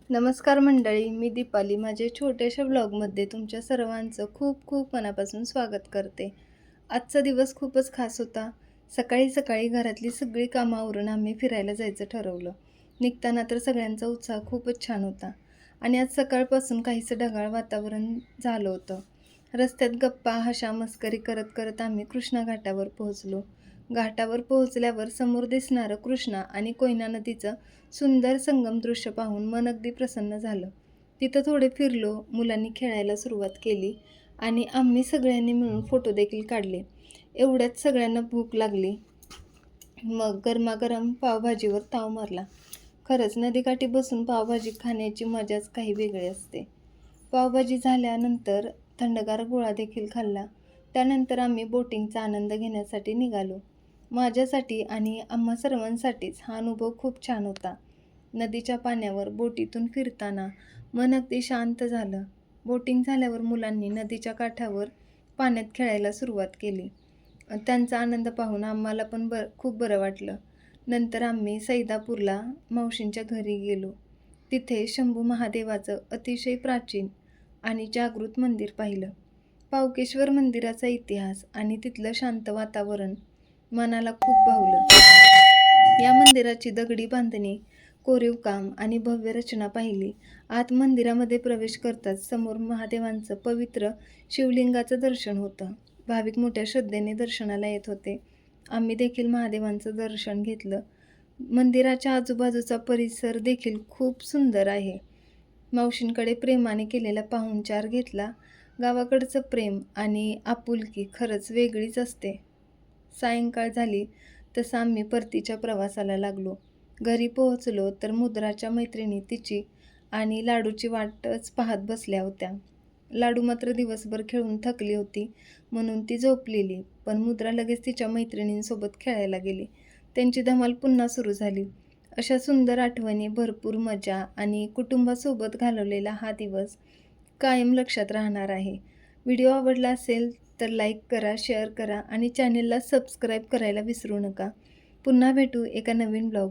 नमस्कार मंडळी, मी दीपाली. माझ्या छोट्याशा ब्लॉगमध्ये तुमच्या सर्वांचं खूप खूप मनापासून स्वागत करते. आजचा दिवस खूपच खास होता. सकाळी सकाळी घरातली सगळी कामं आवरून आम्ही फिरायला जायचं ठरवलं. निघताना तर सगळ्यांचा उत्साह खूपच छान होता आणि आज सकाळपासून काहीसं ढगाळ वातावरण झालं होतं. रस्त्यात गप्पा हशा मस्करी करत करत आम्ही कृष्णा घाटावर पोहोचलो. घाटावर पोहोचल्यावर समोर दिसणारं कृष्णा आणि कोयना नदीचं सुंदर संगम दृश्य पाहून मन अगदी प्रसन्न झालं. तिथं थोडे फिरलो, मुलांनी खेळायला सुरुवात केली आणि आम्ही सगळ्यांनी मिळून फोटो देखील काढले. एवढ्यात सगळ्यांना भूक लागली. मग गरमागरम पावभाजीवर ताव मारला. खरंच नदीकाठी बसून पावभाजी खाण्याची मजाच काही वेगळी असते. पावभाजी झाल्यानंतर थंडगार गोळा देखील खाल्ला. त्यानंतर आम्ही बोटिंगचा आनंद घेण्यासाठी निघालो. माझ्यासाठी आणि आम्हा सर्वांसाठीच हा अनुभव खूप छान होता. नदीच्या पाण्यावर बोटीतून फिरताना मन अगदी शांत झालं. बोटिंग झाल्यावर मुलांनी नदीच्या काठावर पाण्यात खेळायला सुरुवात केली. त्यांचा आनंद पाहून आम्हाला पण खूप बरं वाटलं. नंतर आम्ही सैदापूरला मावशींच्या घरी गेलो. तिथे शंभू महादेवाचं अतिशय प्राचीन आणि जागृत मंदिर पाहिलं. पावकेश्वर मंदिराचा इतिहास आणि तिथलं शांत वातावरण मनाला खूप भावलं. या मंदिराची दगडी बांधणी, कोरीव काम आणि भव्य रचना पाहिली. आत मंदिरामध्ये प्रवेश करताच समोर महादेवांचं पवित्र शिवलिंगाचं दर्शन होतं. भाविक मोठ्या श्रद्धेने दर्शनाला येत होते. आम्ही देखील महादेवांचं दर्शन घेतलं. मंदिराच्या आजूबाजूचा परिसर देखील खूप सुंदर आहे. मावशींकडे प्रेमाने केलेला पाहुणचार घेतला. गावाकडचं प्रेम आणि आपुलकी खरंच वेगळीच असते. सायंकाळ झाली तसं आम्ही परतीच्या प्रवासाला लागलो. घरी पोहोचलो तर मुद्राच्या मैत्रिणी तिची आणि लाडूची वाटच पाहत बसल्या होत्या. लाडू मात्र दिवसभर खेळून थकली होती म्हणून ती झोपलेली, पण मुद्रा लगेच तिच्या मैत्रिणींसोबत खेळायला गेली. त्यांची धमाल पुन्हा सुरू झाली. अशा सुंदर आठवणी, भरपूर मजा आणि कुटुंबासोबत घालवलेला हा दिवस कायम लक्षात राहणार आहे. व्हिडिओ आवडला असेल तर लाईक करा, शेअर करा आणि चॅनेलला सबस्क्राईब करायला विसरू नका. पुन्हा भेटू एका नवीन ब्लॉग